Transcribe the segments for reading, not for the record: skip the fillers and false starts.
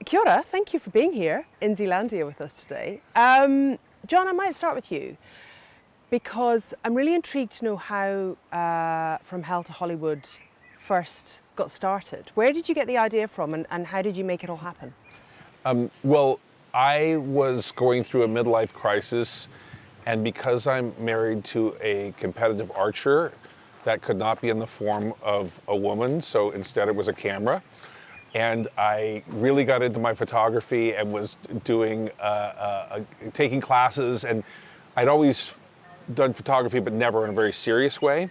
Kia ora, thank you for being here in Zealandia with us today. Jon, I might start with you because I'm really intrigued to know how From Hell to Hollywood first got started. Where did you get the idea from and how did you make it all happen? Well, I was going through a midlife crisis, and because I'm married to a competitive archer, that could not be in the form of a woman, so instead it was a camera. And I really got into my photography and was doing, taking classes, and I'd always done photography, but never in a very serious way.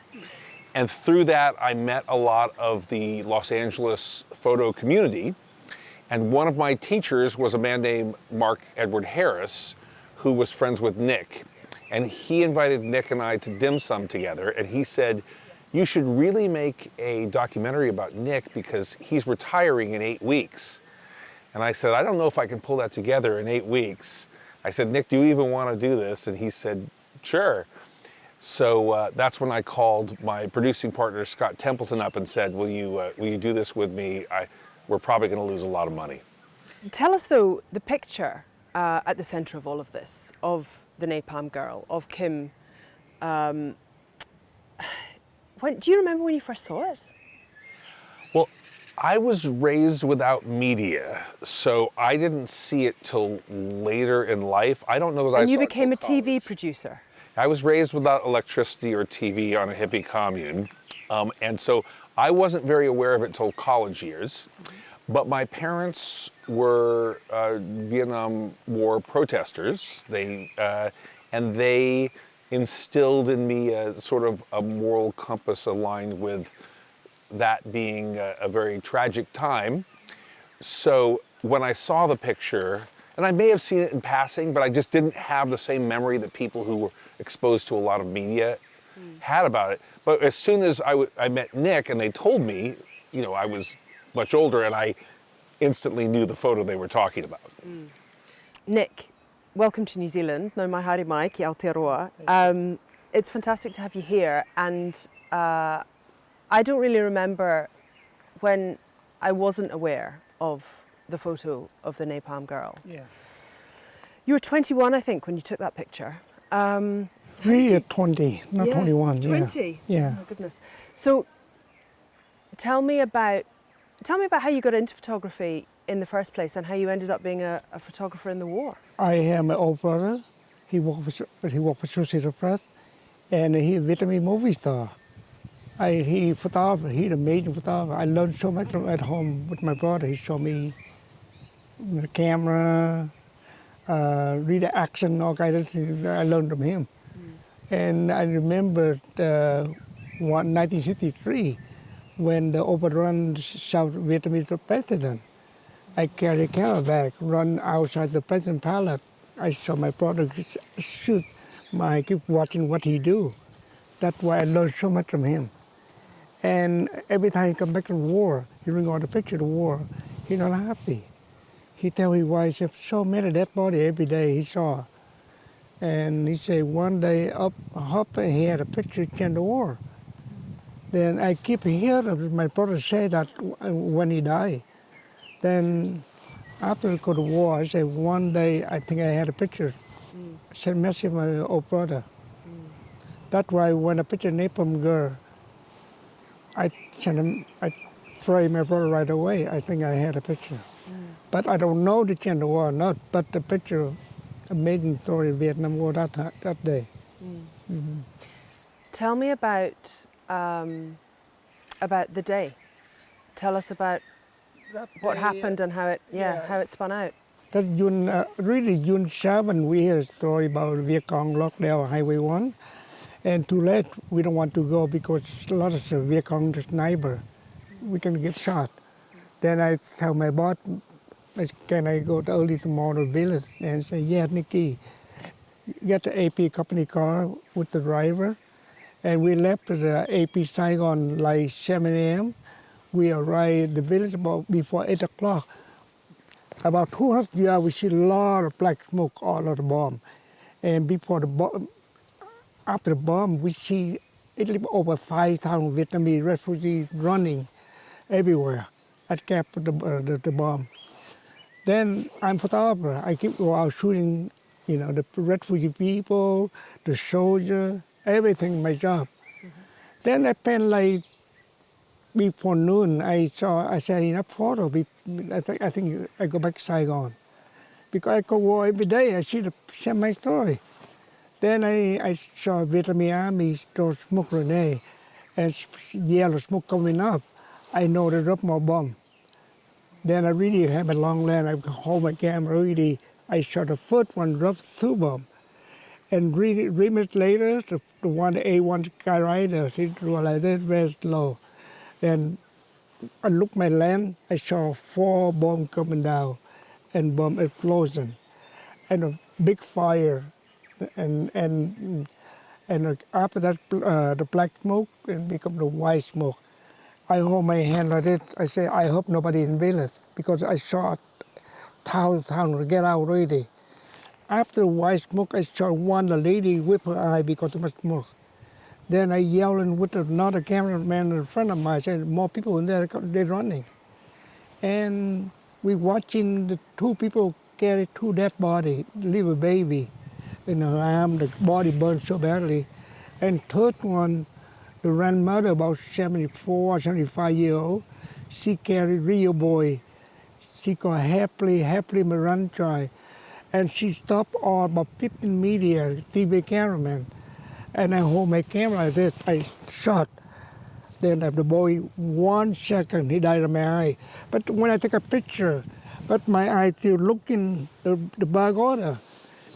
And through that, I met a lot of the Los Angeles photo community. And one of my teachers was a man named Mark Edward Harris, who was friends with Nick. And he invited Nick and I to dim sum together, and he said, you should really make a documentary about Nick because he's retiring in 8 weeks. And I said, I don't know if I can pull that together in 8 weeks. I said, Nick, do you even want to do this? And he said, sure. So that's when I called my producing partner, Scott Templeton, up and said, will you do this with me? We're probably going to lose a lot of money. Tell us, though, the picture at the centre of all of this, of the Napalm Girl, of Kim. Do you remember when you first saw it? Well, I was raised without media, so I didn't see it till later in life. I don't know that I saw it. And you became a college. TV producer. I was raised without electricity or TV on a hippie commune, and so I wasn't very aware of it till college years. But my parents were Vietnam War protesters. And they instilled in me a sort of a moral compass aligned with that being a very tragic time. So when I saw the picture, and I may have seen it in passing, but I just didn't have the same memory that people who were exposed to a lot of media had about it. But as soon as I met Nick and they told me, you know, I was much older, and I instantly knew the photo they were talking about. Nick, welcome to New Zealand. No mai haere mai ki Aotearoa. It's fantastic to have you here, and I don't really remember when I wasn't aware of the photo of the Napalm Girl. Yeah. You were 21, I think, when you took that picture. Really 20, not 21. 20? Yeah. Oh my goodness. So tell me about how you got into photography in the first place and how you ended up being a photographer in the war. I have my old brother. He worked for Susie the press, and he a Vietnamese movie star. He's an amazing photographer. I learned so much at home with my brother. He showed me the camera, read the action, all kinds of things I learned from him. And I remember 1963, when the overrun South Vietnamese president. I carry a camera bag, run outside the president's palace. I saw my brother shoot. I keep watching what he do. That's why I learned so much from him. And every time he come back from war, he bring all the picture of the war. He's not happy. He tell his wife, so many dead body every day he saw. And he say one day up and he had a picture of the war. Then I keep hearing my brother say that when he died. Then after go to war, I said one day I think I had a picture. I sent a message to my old brother. That's why when I picture Napalm Girl, I pray my brother right away. I think I had a picture. But I don't know the gender war or not, but the picture, amazing story of Vietnam War that day. Tell me about the day. Tell us about what happened and how it spun out. That June 7, we hear a story about Viet Cong lockdown Highway 1. And too late, we don't want to go because a lot of Viet Cong sniper. We can get shot. Then I tell my boss, can I go early tomorrow to village? And say, yeah, Nicky, get the AP company car with the driver. And we left the AP Saigon like 7 a.m. We arrived at the village about before 8 o'clock. About 200 yards, we see a lot of black smoke all of the bomb. And before the bomb, after the bomb, we see over 5,000 Vietnamese refugees running everywhere at camp the bomb. Then I'm photographer. I keep out shooting, the refugee people, the soldier, everything, my job. Then I spent like before noon, I said enough photo. I think I go back to Saigon. Because I go war every day, I share my story. Then I saw Vietnamese army start smoke grenade and yellow smoke coming up. I know they drop more bomb. Then I really have a long lens. I hold my camera really. I shot the first one, dropped 2 bombs. And 3 minutes later, the one, the A1 guy rider, he realized it very slow. Then I looked my lens, I saw 4 bombs coming down and bomb explosion. And a big fire. And after that, the black smoke and become the white smoke. I hold my hand like this. I say, I hope nobody in village because I saw town to get out already. After the white smoke, I saw the lady with her eye because of the smoke. Then I yelled with another cameraman in front of me. I said, more people in there, they're running. And we watching the 2 people carry 2 dead bodies, leave a baby in her arm, the body burned so badly. And third one, the grandmother, about 74, 75-year-old, she carried real boy. She got happily Maranchai. And she stopped all about 15 media, TV cameraman. And I hold my camera like this, I shot. Then the boy, 1 second, he died in my eye. But when I take a picture, but my eye still looking the bag order.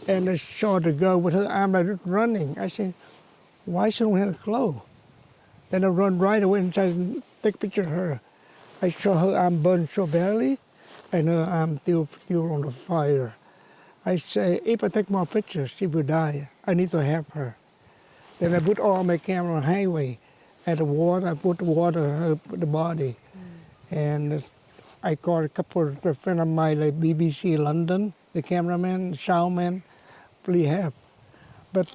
And I saw the girl with her arm like running. I said, why shouldn't we have clothes? Then I run right away and try to take a picture of her. I saw her arm burned so badly, and her arm still on the fire. I say, if I take more pictures, she will die. I need to help her. Then I put all my camera on highway. At the water, I put water the body. And I called a couple of friends of mine, like BBC London, the cameraman, soundman, please help. But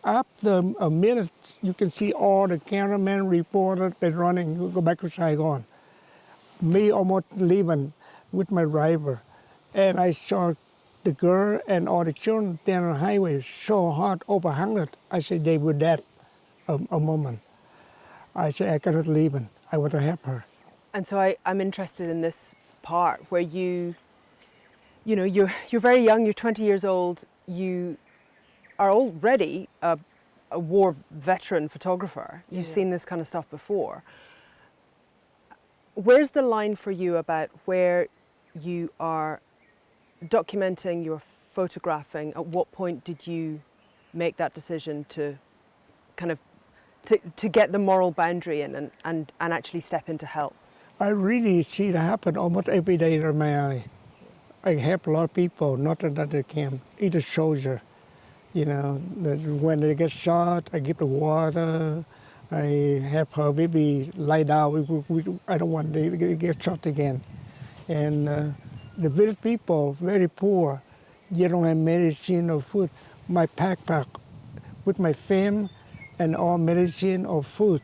after a minute, you can see all the cameramen, reporters, they're running, go back to Saigon. Me almost leaving with my driver. And I saw the girl and all the children there on the highway, so hot, over 100. I said, they were dead a moment. I said, I cannot leave them. I want to help her. And so I'm interested in this part where you're very young, you're 20 years old, you are already a war veteran photographer. You've seen this kind of stuff before. Where's the line for you about where you are documenting, you're photographing? At what point did you make that decision to kind of to get the moral boundary in and actually step in to help? I really see it happen almost every day in my eye. I help a lot of people, not that they can, either soldier. When they get shot, I give the water. I help her maybe lie down. I don't want them to get shot again. And the village people, very poor. They don't have medicine or food. My backpack with my film and all medicine or food.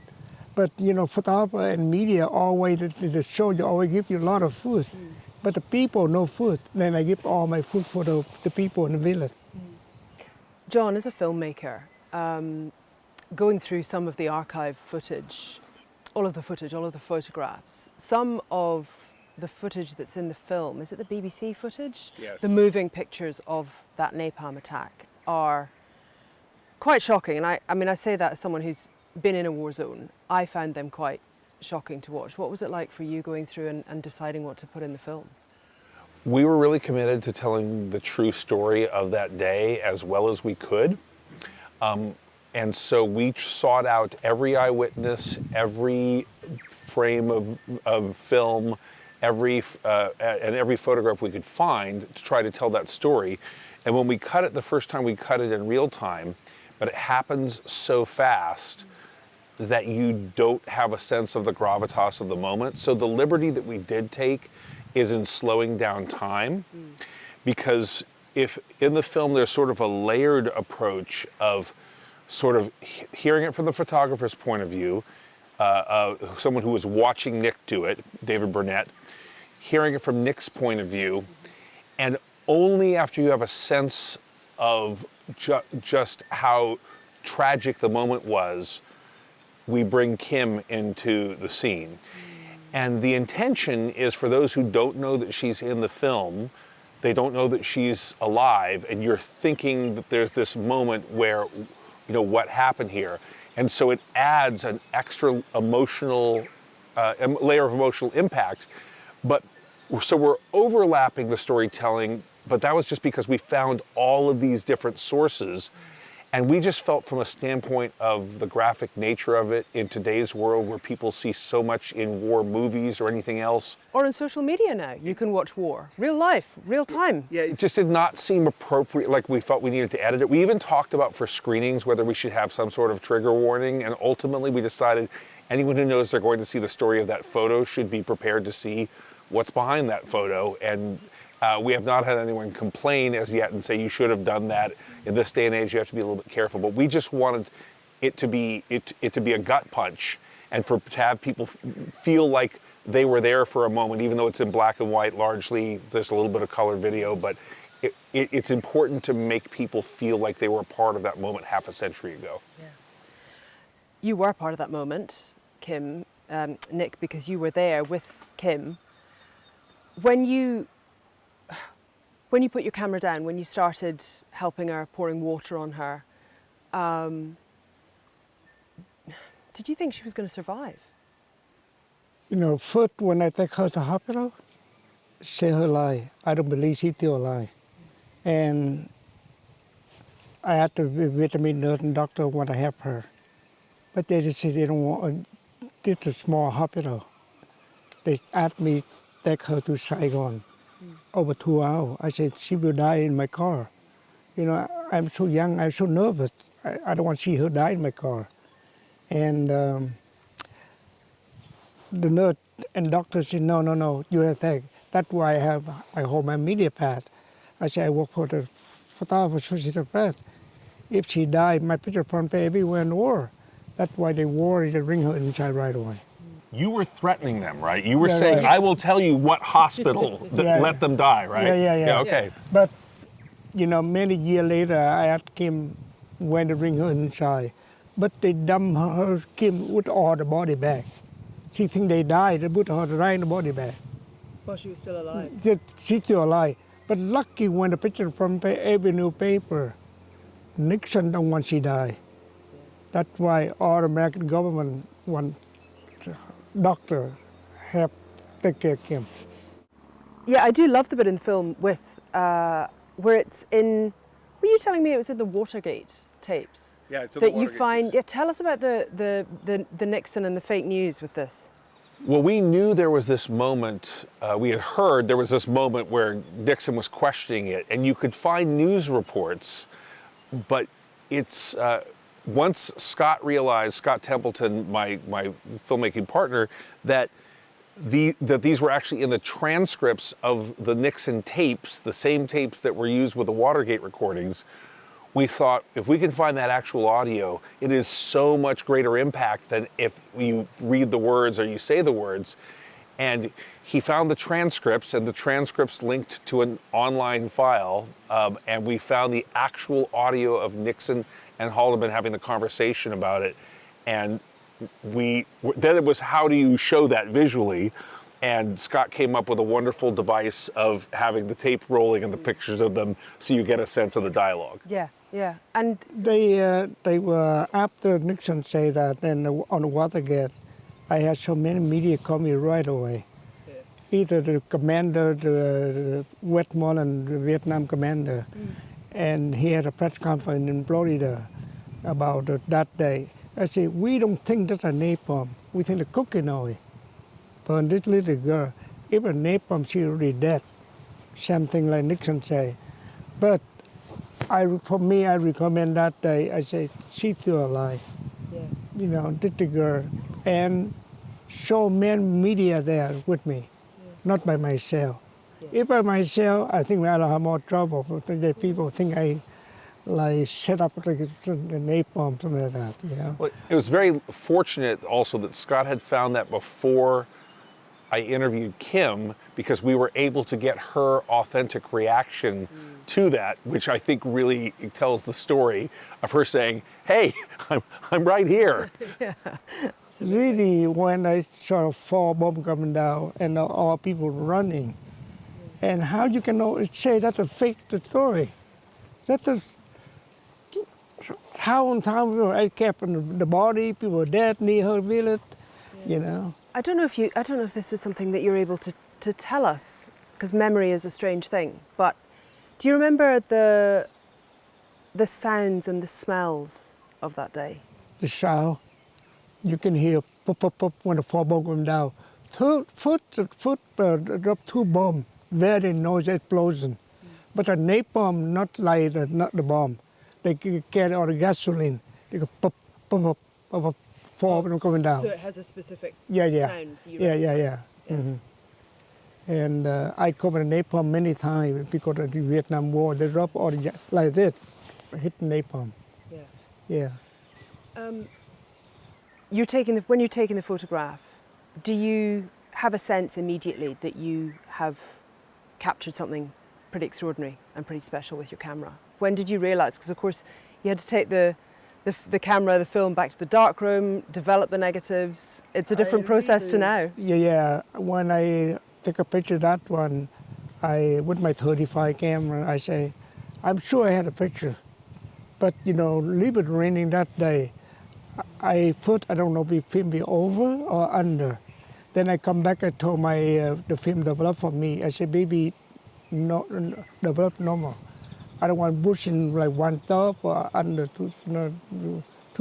But, photographer and media always, the soldier always give you a lot of food. But the people, no food. Then I give all my food for the people in the village. Jon, as a filmmaker, going through some of the archive footage, all of the photographs, some of the footage that's in the film, is it the BBC footage? Yes. The moving pictures of that napalm attack are quite shocking. And I say that as someone who's been in a war zone. I found them quite shocking to watch. What was it like for you going through and deciding what to put in the film? We were really committed to telling the true story of that day as well as we could. And so we sought out every eyewitness, every frame of film, and every photograph we could find to try to tell that story. And when we cut it, the first time we cut it in real time, but it happens so fast that you don't have a sense of the gravitas of the moment. So the liberty that we did take is in slowing down time, because if in the film there's sort of a layered approach of sort of hearing it from the photographer's point of view, someone who was watching Nick do it, David Burnett, hearing it from Nick's point of view, And only after you have a sense of just how tragic the moment was, we bring Kim into the scene. And the intention is for those who don't know that she's in the film, they don't know that she's alive, and you're thinking that there's this moment where, you know, what happened here? And so it adds an extra emotional, layer of emotional impact. But so we're overlapping the storytelling, but that was just because we found all of these different sources. And we just felt from a standpoint of the graphic nature of it in today's world where people see so much in war movies or anything else. Or on social media now, you can watch war. Real life, real time. Yeah, it just did not seem appropriate, like we felt we needed to edit it. We even talked about for screenings whether we should have some sort of trigger warning, and ultimately we decided anyone who knows they're going to see the story of that photo should be prepared to see what's behind that photo. And we have not had anyone complain as yet and say you should have done that. In this day and age, you have to be a little bit careful. But we just wanted it to be a gut punch, and to have people feel like they were there for a moment, even though it's in black and white largely. There's a little bit of color video, but it's important to make people feel like they were a part of that moment half a century ago. Yeah. You were part of that moment, Kim, Nick, because you were there with Kim. When you put your camera down, when you started helping her, pouring water on her, did you think she was going to survive? You know, first when I take her to hospital, say her lie. I don't believe she's still alive. And I had to be vitamin nurse and doctor want to help her. But they just said they don't want, this is a small hospital. They asked me to take her to Saigon. Over 2 hours. I said, she will die in my car. You know, I'm so young, I'm so nervous. I don't want to see her die in my car. And the nurse and doctor said, no, you have to take. That's why I hold my media pad. I said, I work for the photographer, Susie Press. If she died, my picture front page everywhere in the world. That's why they worried to bring her inside right away. You were threatening them, right? You were Yeah, saying, right. I will tell you what hospital that Yeah. let them die, right? Yeah. Okay. But, you know, many years later, I asked Kim when to bring her inside. But they dump her, Kim, with all the body bag. She think they died, they put her right in the body bag. While she was still alive. She's still alive. But lucky when the picture from every newspaper, Nixon don't want she die. That's why all American government want doctor help take care of Kim. Yeah, I do love the bit in the film with where it's in. Were you telling me it was in the Watergate tapes? Yeah, it's in that you find. Yeah, tell us about the Nixon and the fake news with this. Well, we knew there was this moment, we had heard there was this moment where Nixon was questioning it, and you could find news reports, but it's, once Scott Templeton, my filmmaking partner, that these were actually in the transcripts of the Nixon tapes, the same tapes that were used with the Watergate recordings, we thought if we can find that actual audio, it is so much greater impact than if you read the words or you say the words. And he found the transcripts, and the transcripts linked to an online file, and we found the actual audio of Nixon and Haldeman having the conversation about it. And then it was, how do you show that visually? And Scott came up with a wonderful device of having the tape rolling and the pictures of them so you get a sense of the dialogue. Yeah. And They were, after Nixon said that, and on the Watergate, I had so many media call me right away. Yeah. Either the commander, the Westmoreland, the Vietnam commander, and he had a press conference in Florida about that day. I said, we don't think that's a napalm. We think the cooking oil. But this little girl, even napalm, she already dead. Something like Nixon say. But for me, I recommend that day. I say, she's still alive. Yeah. You know, this the girl. And so many media there with me, not by myself. Yeah. If by myself, I think I'll have more trouble. The people think I like set up like a napalm, something like that, you know. Well, it was very fortunate also that Scott had found that before I interviewed Kim because we were able to get her authentic reaction to that, which I think really tells the story of her saying, hey, I'm right here. Really, when I saw 4 bombs coming down and all people running, and how you can say that's a fake story? That's a town. I kept the body. People were dead near her village. You know. I don't know if this is something that you're able to tell us, because memory is a strange thing. But do you remember the sounds and the smells of that day? The sound, you can hear pop pop pop when the 4 bombs come down. Drop 2 bombs, very noisy explosion. But a napalm, not like not the bomb. They carry all the gasoline. They go pop pop pop pop pop. 4 of them coming down. So it has a specific sound. Yeah. Mm-hmm. And I covered napalm many times because of the Vietnam War. They drop all the like this, hit napalm. Yeah. When you're taking the photograph, do you have a sense immediately that you have captured something pretty extraordinary and pretty special with your camera? When did you realise? Because of course you had to take the camera, the film back to the darkroom, develop the negatives. It's a different process to now. Yeah. When I take a picture of that one, with my 35 camera, I say, I'm sure I had a picture. But, a little bit raining that day. I don't know if the film be over or under. Then I come back, I told the film develop for me. I said, baby, no, develop normal. I don't want bushing like 1 stop or under 2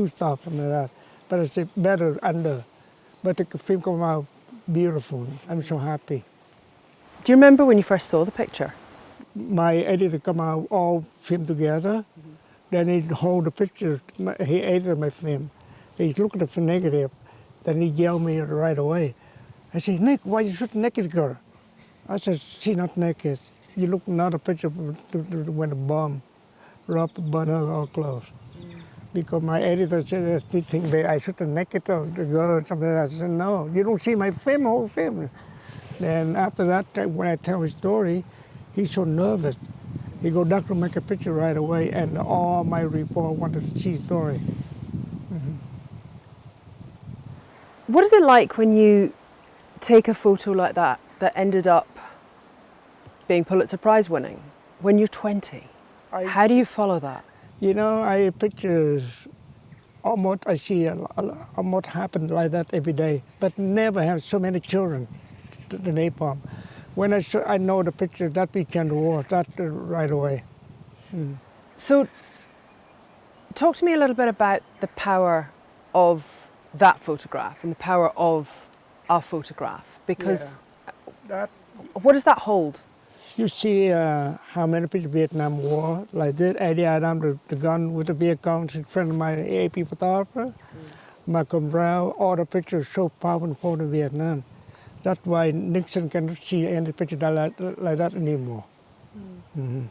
stops, something like that. But I said better under. But the film came out beautiful. I'm so happy. Do you remember when you first saw the picture? My editor come out all film together. Mm-hmm. Then he hold the picture. He edited my film. He looked at the negative. Then he yelled me right away. I said, Nick, why you shoot naked girl? I said, she's not naked. You look another picture when the bomb burn her all clothes. Because my editor said, they think I shoot the naked of the girl or something like that. I said, no, you don't see my film, whole film. Then after that, when I tell his story, he's so nervous. He go down to make a picture right away, and all my report wanted to see the story. Mm-hmm. What is it like when you take a photo like that ended up being Pulitzer Prize winning when you're 20? How do you follow that? I pictures almost, I see almost happen like that every day, but never have so many children, the napalm. When I know the picture, that be Jon Kroll, that right away. Mm. So talk to me a little bit about the power of that photograph and the power of a photograph, because what does that hold? You see how many pictures Vietnam War, like this, Eddie Adam, the gun with the big guns in front of my AP photographer, Malcolm Brown, all the pictures so powerful in Vietnam. That's why Nixon cannot see any picture like that anymore. Mm-hmm.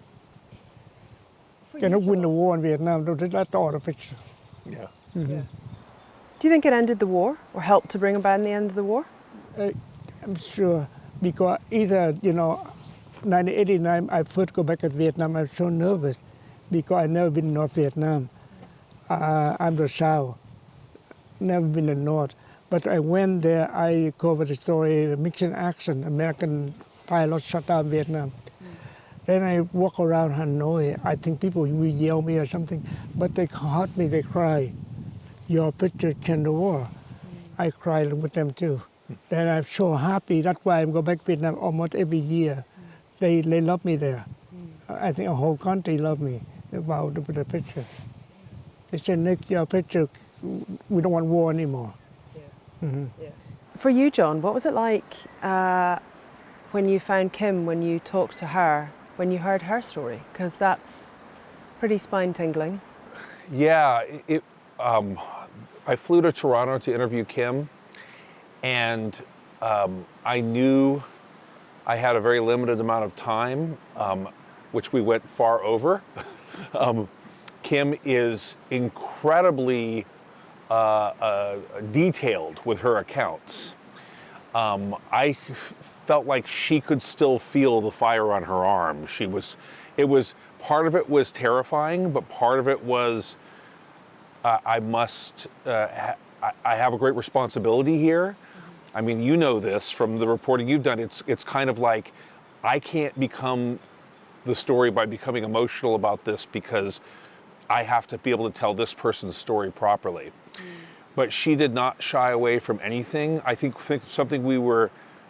Cannot win the war in Vietnam, that's all the pictures. Yeah. Mm-hmm. Yeah. Do you think it ended the war or helped to bring about the end of the war? I'm sure, because either, 1989, I first go back to Vietnam, I'm so nervous because I've never been in North Vietnam. I'm the South, never been in North. But I went there, I covered the story, mixing action, American pilots shut down Vietnam. Then I walk around Hanoi, I think people will yell me or something, but they hurt me, they cry. Your picture changed the war. I cried with them too. Then I'm so happy, that's why I go back to Vietnam almost every year. They love me there. I think the whole country love me about the picture. They said, Nick, your picture, we don't want war anymore. Mm-hmm. Yeah. For you, Jon, what was it like when you found Kim, when you talked to her, when you heard her story? Because that's pretty spine-tingling. Yeah, I flew to Toronto to interview Kim, and I knew I had a very limited amount of time, which we went far over. Kim is incredibly detailed with her accounts. I felt like she could still feel the fire on her arm. Part of it was terrifying, but part of it was, I have a great responsibility here. I mean, you know this from the reporting you've done. It's kind of like, I can't become the story by becoming emotional about this because I have to be able to tell this person's story properly. But she did not shy away from anything. I think something we were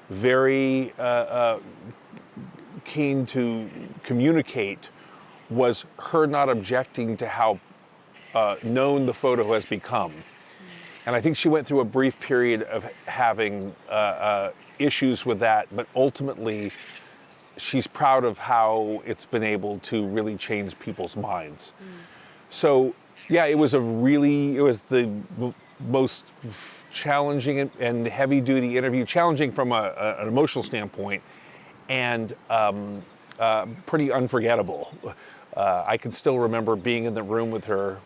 very keen to communicate was her not objecting to how known the photo has become. And I think she went through a brief period of having issues with that, but ultimately she's proud of how it's been able to really change people's minds. So yeah, it was the most challenging and heavy duty interview, challenging from an emotional standpoint, and pretty unforgettable. I can still remember being in the room with her.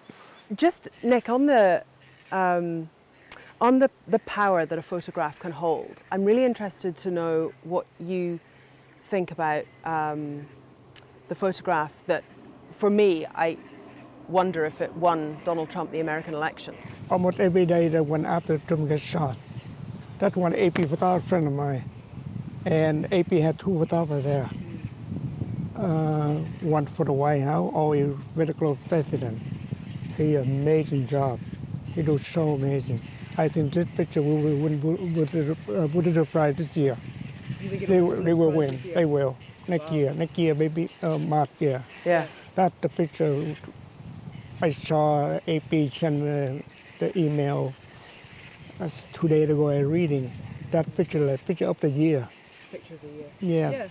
Just, Nick, on the power that a photograph can hold, I'm really interested to know what you think about the photograph that, for me, I wonder if it won Donald Trump the American election. Almost every day that went after Trump got shot. That one AP photographer friend of mine. And AP had two photographers there. One for the White House, always very close president. He did an amazing job. He did so amazing. I think this picture will win Pulitzer Prize this year. You think They will win. They will. Next year, maybe March year. Yeah. That's the picture. I saw AP send the email 2 days ago. I reading that picture, like picture of the year. Picture of the year. Yeah.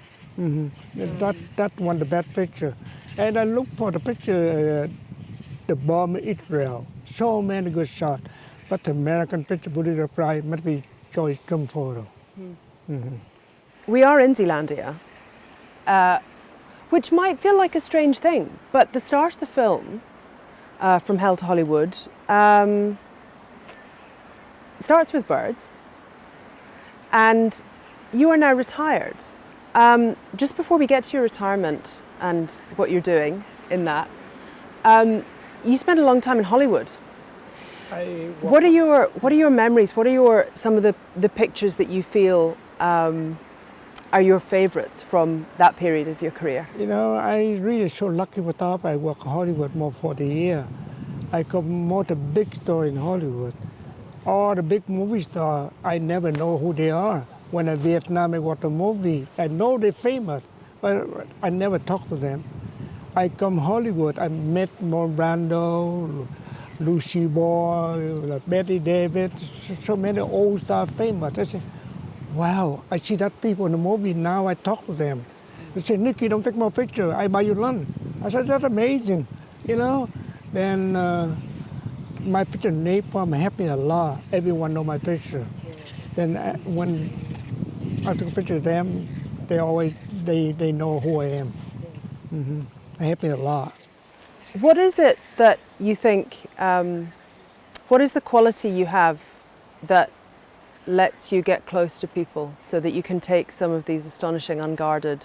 That one the best picture. And I look for the picture, the bomb in Israel. So many good shots. But the American picture, Pulitzer Prize, must be Joyce Trump photo. We are in Zealandia, which might feel like a strange thing, but the start of the film, From Hell to Hollywood, starts with birds, and you are now retired. Just before we get to your retirement and what you're doing in that, you spent a long time in Hollywood. What are your memories? What are some of the pictures that you feel are your favorites from that period of your career? You know, I really so lucky with that. I work in Hollywood more 40 years. I got more the big story in Hollywood. All the big movie stars, I never know who they are. When in Vietnam, I watch a movie. I know they're famous, but I never talk to them. I come Hollywood, I met Marlon Brando, Lucy Ball, Betty Davis, so many old stars famous. I say, wow, I see that people in the movie, now I talk to them. They say, Nicky, don't take my picture, I buy you lunch. I said, that's amazing, you know. Then my picture, Napalm, happy a lot. Everyone know my picture. Then when I took a picture of them, they know who I am. I happy a lot. What is it that you think, what is the quality you have that lets you get close to people so that you can take some of these astonishing, unguarded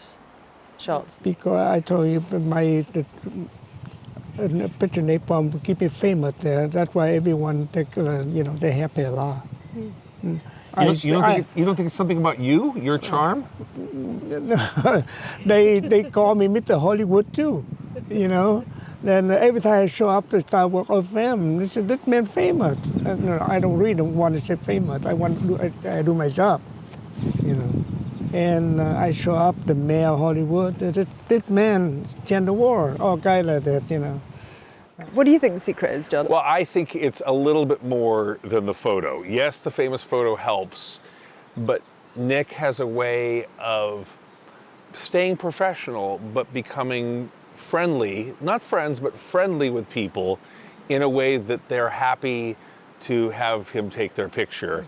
shots? Because I told you, the picture Napalm keep me famous there. That's why everyone take, they happy a lot. You don't think it's something about you, your charm? They call me Mr. Hollywood too, you know. Then every time I show up to start work of them, they say, this man famous. I don't really want to say famous. I want to do my job, you know. And I show up, the mayor of Hollywood, this man change the world, all guy like that, you know. What do you think the secret is, Jon? Well, I think it's a little bit more than the photo. Yes, the famous photo helps, but Nick has a way of staying professional, but becoming friendly, not friends, but friendly with people in a way that they're happy to have him take their picture,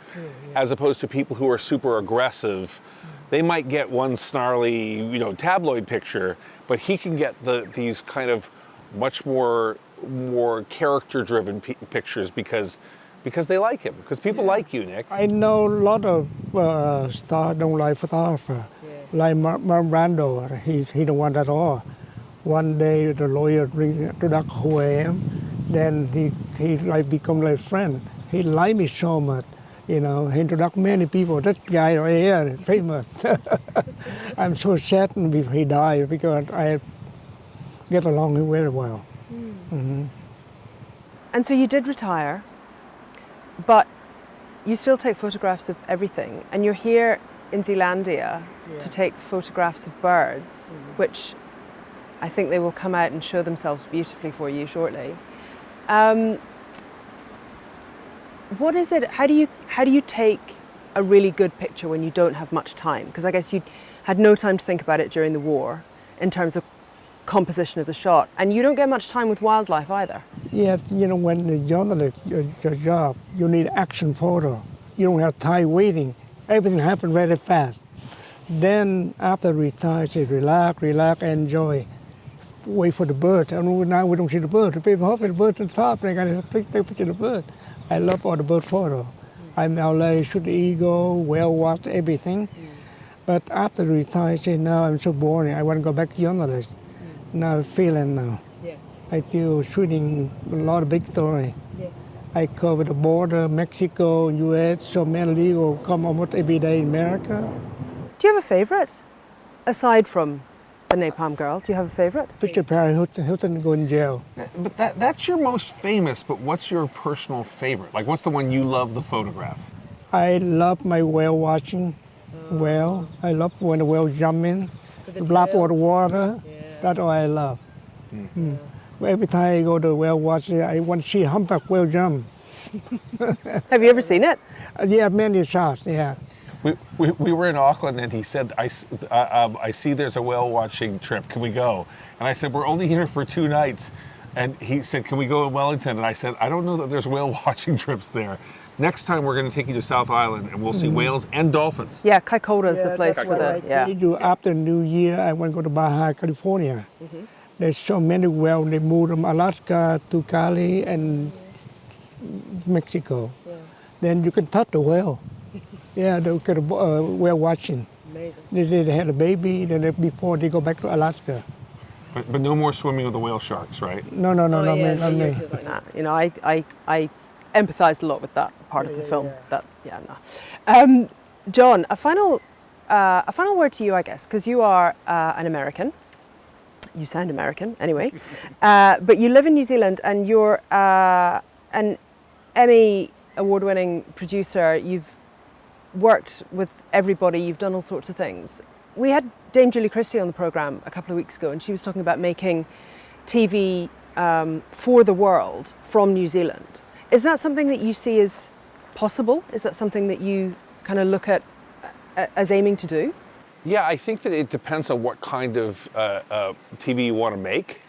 as opposed to people who are super aggressive. They might get one snarly, tabloid picture, but he can get these kind of much more character-driven pictures because because they like him, because people like you, Nick. I know a lot of stars don't like photographer, like Marlon Brando. He don't want at all. One day the lawyer introduced who I am, then he like become like friend. He like me so much, you know. He introduced many people. That guy right here, famous. I'm so sad when he died because I get along very well. Mm-hmm. And so you did retire, but you still take photographs of everything, and you're here in Zealandia to take photographs of birds, which I think they will come out and show themselves beautifully for you shortly. What is it? How do you take a really good picture when you don't have much time? Because I guess you had no time to think about it during the war in terms of composition of the shot, and you don't get much time with wildlife either. Yes, you know, when the journalist, your job, you need action photo. You don't have time waiting. Everything happens very fast. Then after retire, say relax, enjoy. Wait for the bird. And now we don't see the bird. The people hope the bird on top. They got to take a picture of the bird. I love all the bird photo. I'm in LA, shoot the eagle, whale watch, everything. But after retire, say now I'm so boring. I want to go back to journalist. Now feeling now. I still shooting a lot of big story. I cover the border, Mexico, US, so many legal come almost every day in America. Do you have a favourite? Aside from the Napalm Girl, do you have a favourite? Picture Perry Hilton go in jail. But that's your most famous, but what's your personal favorite? Like, what's the one you love to photograph? I love my whale watching. Whale. I love when the whale jump in. Black water. That's all I love. Mm-hmm. Every time I go to whale watching, I want to see humpback whale jump. Have you ever seen it? Yeah, many shots, yeah. We were in Auckland, and he said, I see there's a whale watching trip. Can we go? And I said, we're only here for 2 nights. And he said, can we go in Wellington? And I said, I don't know that there's whale watching trips there. Next time we're going to take you to South Island, and we'll see whales and dolphins. Yeah, Kaikoura is the place for that. Yeah. After New Year, I want to go to Baja, California. There's so many whales. They moved from Alaska to Cali and Mexico. Then you can touch the whale. Yeah, they get whale watching. Amazing. They had a baby, then before they go back to Alaska. But no more swimming with the whale sharks, right? No, not me. Nah, you know, I empathised a lot with that part of the film. Jon, a final word to you, I guess, because you are an American. You sound American, anyway. But you live in New Zealand, and you're an Emmy award-winning producer. You've worked with everybody. You've done all sorts of things. We had Dame Julie Christie on the programme a couple of weeks ago, and she was talking about making TV for the world from New Zealand. Is that something that you see as possible? Is that something that you kind of look at as aiming to do? Yeah, I think that it depends on what kind of TV you want to make.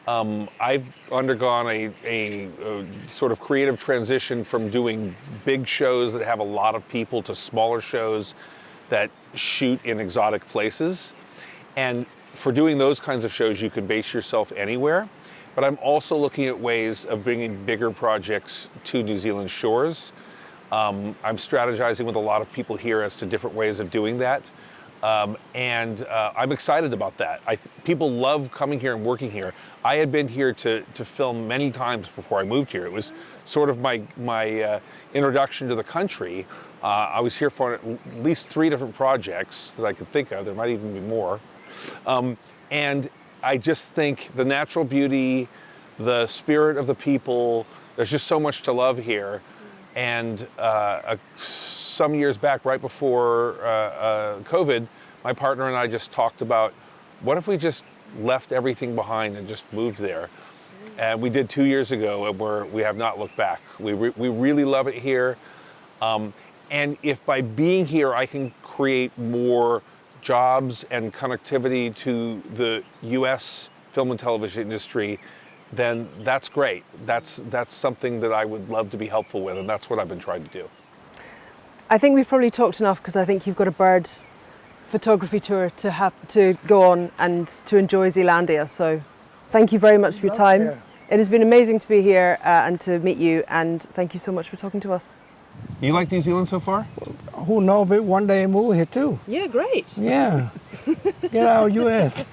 I've undergone a sort of creative transition from doing big shows that have a lot of people to smaller shows that shoot in exotic places. And for doing those kinds of shows, you can base yourself anywhere. But I'm also looking at ways of bringing bigger projects to New Zealand shores. I'm strategizing with a lot of people here as to different ways of doing that. And I'm excited about that. People love coming here and working here. I had been here to film many times before I moved here. It was sort of my introduction to the country. I was here for at least 3 different projects that I could think of. There might even be more. And I just think the natural beauty, the spirit of the people, there's just so much to love here. And some years back, right before COVID, my partner and I just talked about, what if we just left everything behind and just moved there? And we did 2 years ago, and we have not looked back. We really love it here. And if by being here, I can create more jobs and connectivity to the US film and television industry, then that's great. That's something that I would love to be helpful with, and that's what I've been trying to do. I think we've probably talked enough, because I think you've got a bird photography tour to go on and to enjoy Zealandia. So thank you very much for your time. It has been amazing to be here and to meet you, and thank you so much for talking to us. You like New Zealand so far? Who knows, but one day I move here too. Yeah, great. Yeah. Get out of US.